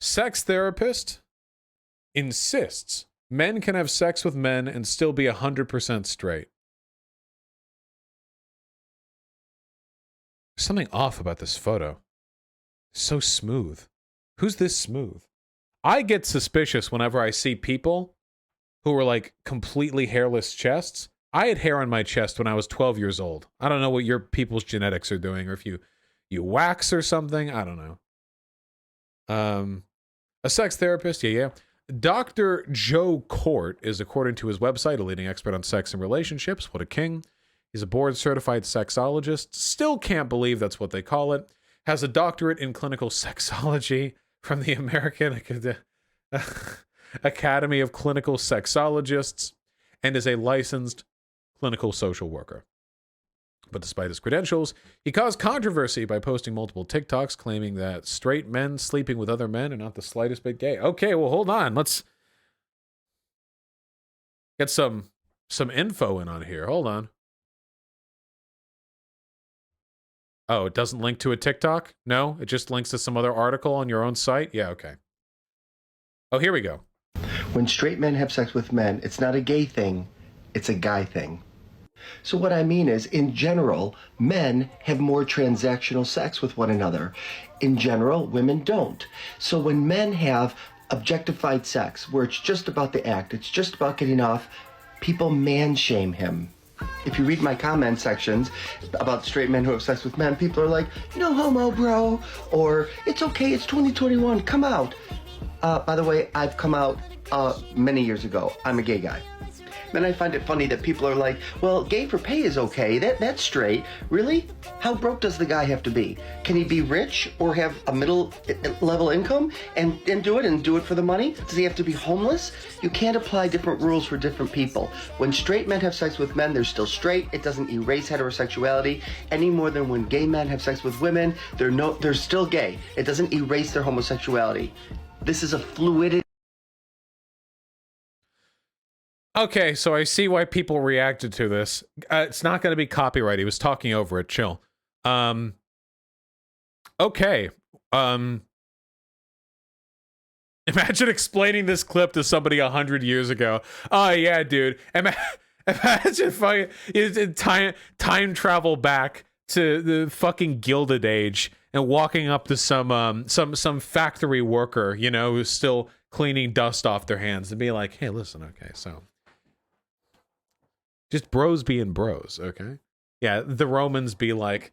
Sex therapist insists men can have sex with men and still be 100% straight. There's something off about this photo. So smooth. Who's this smooth? I get suspicious whenever I see people who are like completely hairless chests. I had hair on my chest when I was 12 years old. I don't know what your people's genetics are doing, or if you wax or something. I don't know. A sex therapist, yeah. Dr. Joe Court is, according to his website, a leading expert on sex and relationships. What a king. He's a board-certified sexologist. Still can't believe that's what they call it. Has a doctorate in clinical sexology from the American Academy of Clinical Sexologists, and is a licensed clinical social worker. But despite his credentials, he caused controversy by posting multiple TikToks claiming that straight men sleeping with other men are not the slightest bit gay. Okay, well, hold on. Let's get some info in on here. Hold on. Oh, it doesn't link to a TikTok? No? It just links to some other article on your own site? Yeah, okay. Oh, here we go. When straight men have sex with men, it's not a gay thing, it's a guy thing. So what I mean is, in general, men have more transactional sex with one another. In general, women don't. So when men have objectified sex, where it's just about the act, it's just about getting off, people man-shame him. If you read my comment sections about straight men who have sex with men, people are like, no homo, bro, or it's okay, it's 2021, come out. By the way, I've come out many years ago. I'm a gay guy. Then I find it funny that people are like, well, gay for pay is okay. That's straight. Really? How broke does the guy have to be? Can he be rich or have a middle level income and do it for the money? Does he have to be homeless? You can't apply different rules for different people. When straight men have sex with men, they're still straight. It doesn't erase heterosexuality any more than when gay men have sex with women, they're still gay. It doesn't erase their homosexuality. This is a fluidity. Okay, so I see why people reacted to this. It's not going to be copyright. He was talking over it. Chill. Okay. Imagine explaining this clip to somebody 100 years ago. Oh, yeah, dude. Imagine fucking time travel back to the fucking Gilded Age and walking up to some factory worker, you know, who's still cleaning dust off their hands and be like, hey, listen, okay, so just bros being bros, okay? Yeah, the Romans be like,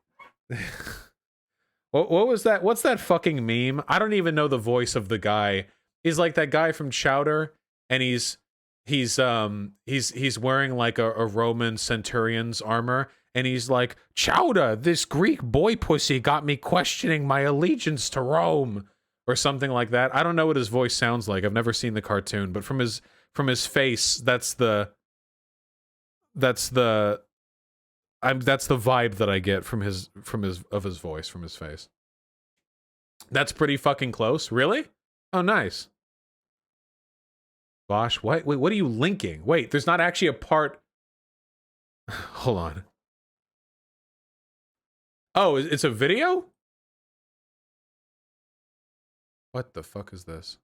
what was that? What's that fucking meme? I don't even know the voice of the guy. He's like that guy from Chowder, and he's wearing like a Roman centurion's armor, and he's like, Chowder, this Greek boy pussy got me questioning my allegiance to Rome, or something like that. I don't know what his voice sounds like. I've never seen the cartoon, but from his face, that's the vibe that I get from his voice, from his face. That's pretty fucking close. Really? Oh, nice. Bosh, wait, what are you linking? Wait, there's not actually a part. Hold on. Oh, it's a video? What the fuck is this?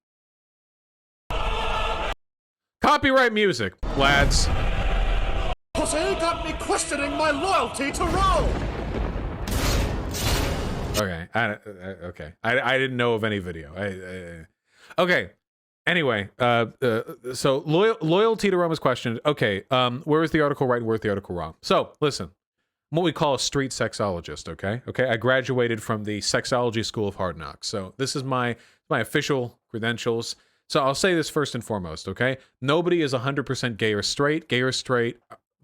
Copyright music, lads. Pussy got me questioning my loyalty to Rome. Okay, okay. I didn't know of any video. Okay. Anyway, so loyalty to Rome is questioned. Okay, where is the article right and where is the article wrong? So, listen. I'm what we call a street sexologist, okay? Okay, I graduated from the Sexology School of Hard Knocks. So this is my official credentials. So I'll say this first and foremost, okay? Nobody is 100% gay or straight. Gay or straight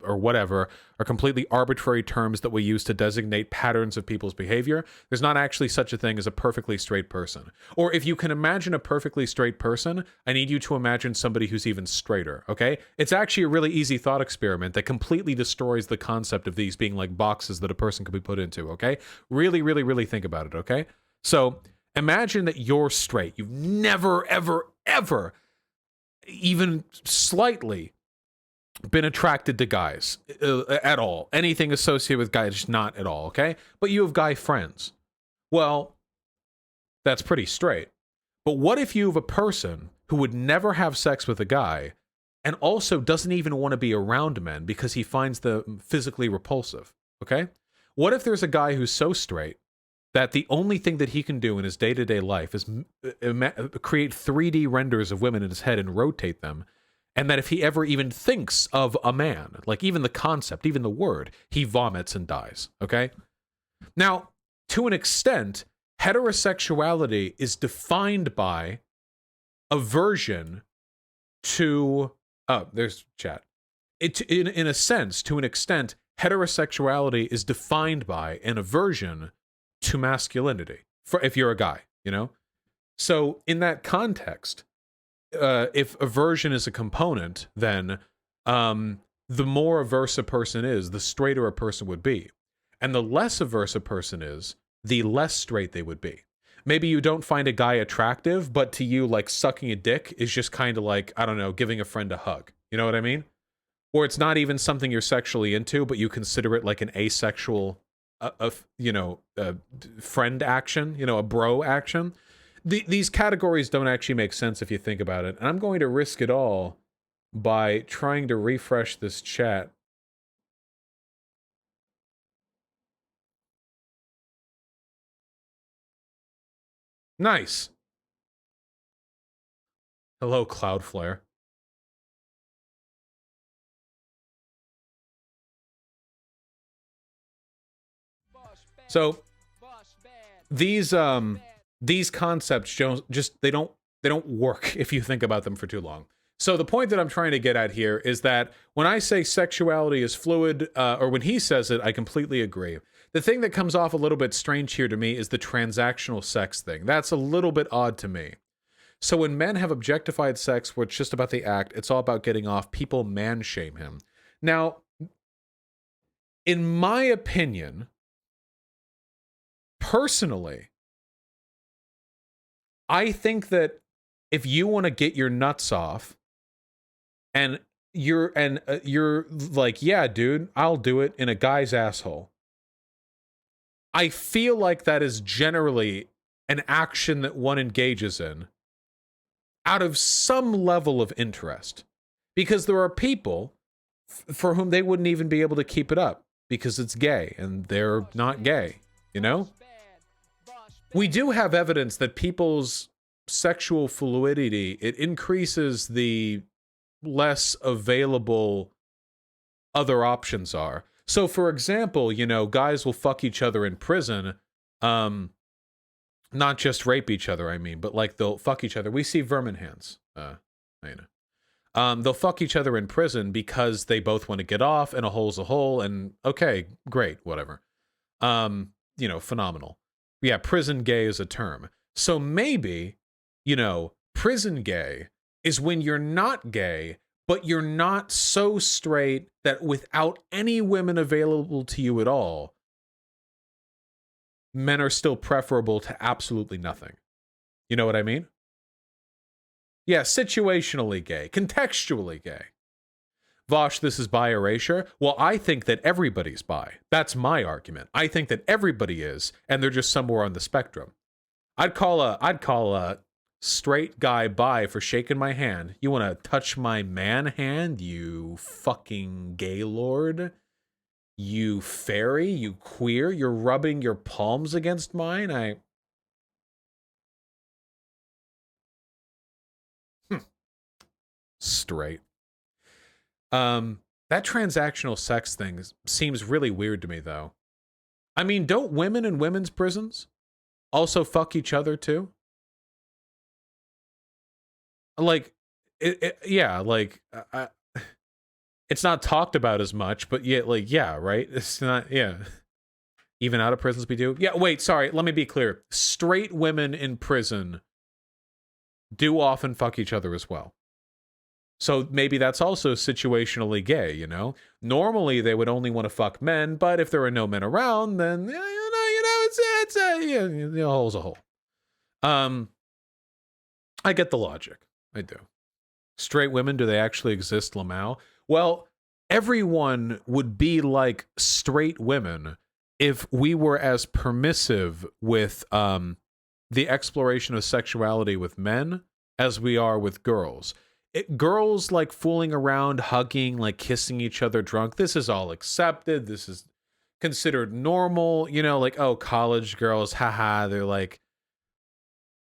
or whatever are completely arbitrary terms that we use to designate patterns of people's behavior. There's not actually such a thing as a perfectly straight person. Or if you can imagine a perfectly straight person, I need you to imagine somebody who's even straighter, okay? It's actually a really easy thought experiment that completely destroys the concept of these being like boxes that a person could be put into, okay? Really, really, really think about it, okay? So imagine that you're straight. You've never, ever, ever even slightly been attracted to guys at all. Anything associated with guys, just not at all, okay? But you have guy friends. Well, that's pretty straight. But what if you have a person who would never have sex with a guy and also doesn't even want to be around men because he finds them physically repulsive, okay? What if there's a guy who's so straight that the only thing that he can do in his day-to-day life is create 3D renders of women in his head and rotate them, and that if he ever even thinks of a man, like even the concept, even the word, he vomits and dies, okay? Now, to an extent, heterosexuality is defined by aversion to... Oh, there's chat. In a sense, to an extent, heterosexuality is defined by an aversion to masculinity, if you're a guy, you know? So in that context, if aversion is a component, then the more averse a person is, the straighter a person would be. And the less averse a person is, the less straight they would be. Maybe you don't find a guy attractive, but to you, like, sucking a dick is just kind of like, I don't know, giving a friend a hug. You know what I mean? Or it's not even something you're sexually into, but you consider it like an asexual, friend action, a bro action. These categories don't actually make sense if you think about it. And I'm going to risk it all by trying to refresh this chat. Nice. Hello, Cloudflare. So these concepts they don't work if you think about them for too long. So the point that I'm trying to get at here is that when I say sexuality is fluid, or when he says it, I completely agree. The thing that comes off a little bit strange here to me is the transactional sex thing. That's a little bit odd to me. So when men have objectified sex where it's just about the act, it's all about getting off, people man-shame him. Now, in my opinion, personally, I think that if you want to get your nuts off and you're like, yeah, dude, I'll do it in a guy's asshole, I feel like that is generally an action that one engages in out of some level of interest. Because there are people for whom they wouldn't even be able to keep it up because it's gay and they're not gay, you know? We do have evidence that people's sexual fluidity, it increases the less available other options are. So, for example, guys will fuck each other in prison, not just rape each other, I mean, but like they'll fuck each other. We see vermin hands, they'll fuck each other in prison because they both want to get off, and a hole's a hole, and okay, great, whatever. Phenomenal. Yeah, prison gay is a term. So maybe, prison gay is when you're not gay, but you're not so straight that without any women available to you at all, men are still preferable to absolutely nothing. You know what I mean? Yeah, situationally gay, contextually gay. Vosh, this is bi erasure. Well, I think that everybody's bi. That's my argument. I think that everybody is, and they're just somewhere on the spectrum. I'd call a straight guy bi for shaking my hand. You want to touch my man hand, you fucking gaylord? You fairy? You queer? You're rubbing your palms against mine? Straight. That transactional sex thing seems really weird to me, though. I mean, don't women in women's prisons also fuck each other, too? Like, it's not talked about as much, but yeah, right? It's not, yeah. Even out of prisons we do? Yeah, wait, sorry, let me be clear. Straight women in prison do often fuck each other as well. So maybe that's also situationally gay, Normally they would only want to fuck men, but if there are no men around, then it's a hole's a hole. I get the logic. I do. Straight women, do they actually exist, Lamau? Well, everyone would be like straight women if we were as permissive with the exploration of sexuality with men as we are with girls. Girls like fooling around, hugging, like kissing each other drunk. This is all accepted. This is considered normal. You know, like, oh, college girls, haha. They're like,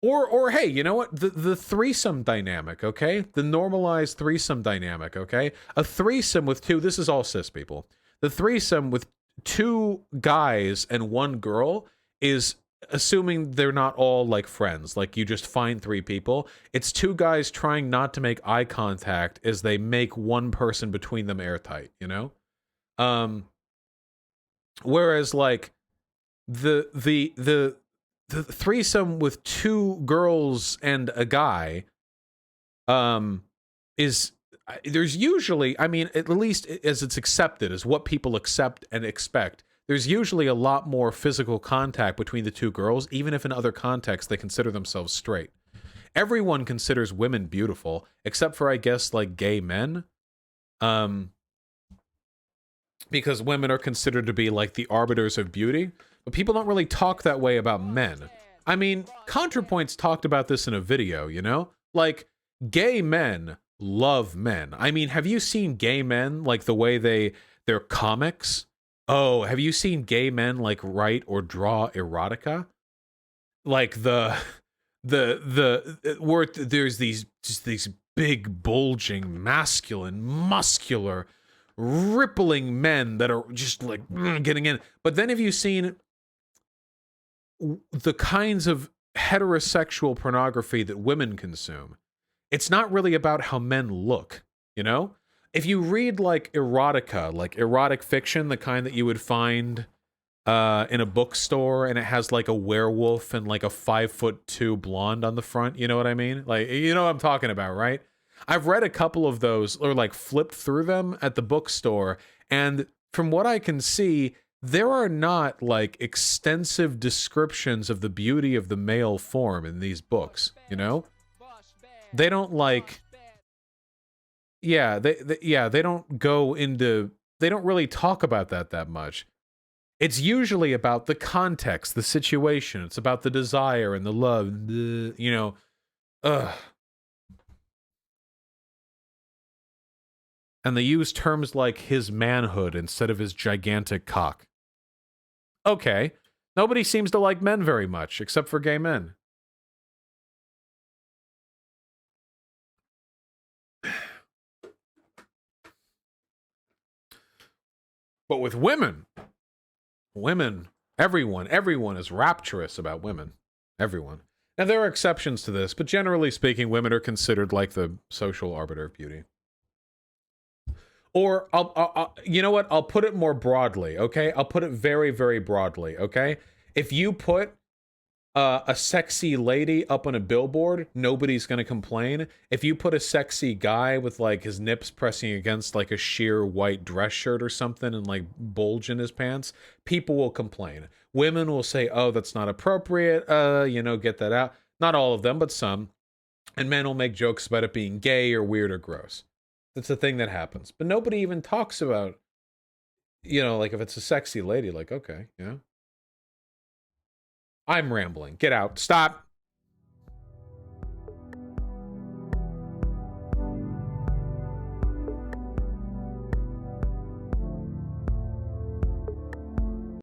or hey, you know what? The threesome dynamic, okay? The normalized threesome dynamic, okay? A threesome with two, this is all cis people. The threesome with two guys and one girl is, assuming they're not all like friends, like you just find three people, it's two guys trying not to make eye contact as they make one person between them airtight, you know? Whereas like the threesome with two girls and a guy is, there's usually, I mean, at least as it's accepted, as what people accept and expect, there's usually a lot more physical contact between the two girls, even if in other contexts they consider themselves straight. Everyone considers women beautiful, except for, I guess, like gay men. Because women are considered to be like the arbiters of beauty. But people don't really talk that way about men. I mean, ContraPoints talked about this in a video, you know? Like, gay men love men. I mean, have you seen gay men, like the way they're comics? Oh, have you seen gay men like write or draw erotica? Like where there's these big, bulging, masculine, muscular, rippling men that are just like getting in. But then have you seen the kinds of heterosexual pornography that women consume? It's not really about how men look, you know? If you read like erotica, like erotic fiction, the kind that you would find in a bookstore, and it has like a werewolf and like a 5'2" blonde on the front, you know what I mean? Like, you know what I'm talking about, right? I've read a couple of those, or like flipped through them at the bookstore, and from what I can see, there are not like extensive descriptions of the beauty of the male form in these books, you know? They don't like, yeah, they don't go into, they don't really talk about that much. It's usually about the context, the situation. It's about the desire and the love, you know. Ugh. And they use terms like his manhood instead of his gigantic cock. Okay. Nobody seems to like men very much, except for gay men. But with women, everyone is rapturous about women. Everyone. Now, there are exceptions to this, but generally speaking, women are considered like the social arbiter of beauty. Or, you know what? I'll put it more broadly, okay? I'll put it very, very broadly, okay? If you put a sexy lady up on a billboard, nobody's gonna complain. If you put a sexy guy with like his nips pressing against like a sheer white dress shirt or something and like bulge in his pants, people will complain. Women will say, oh, that's not appropriate, you know, get that out. Not all of them, but some. And men will make jokes about it being gay or weird or gross. That's a thing that happens. But nobody even talks about, you know, like if it's a sexy lady, like, okay, you know. I'm rambling. Get out. Stop.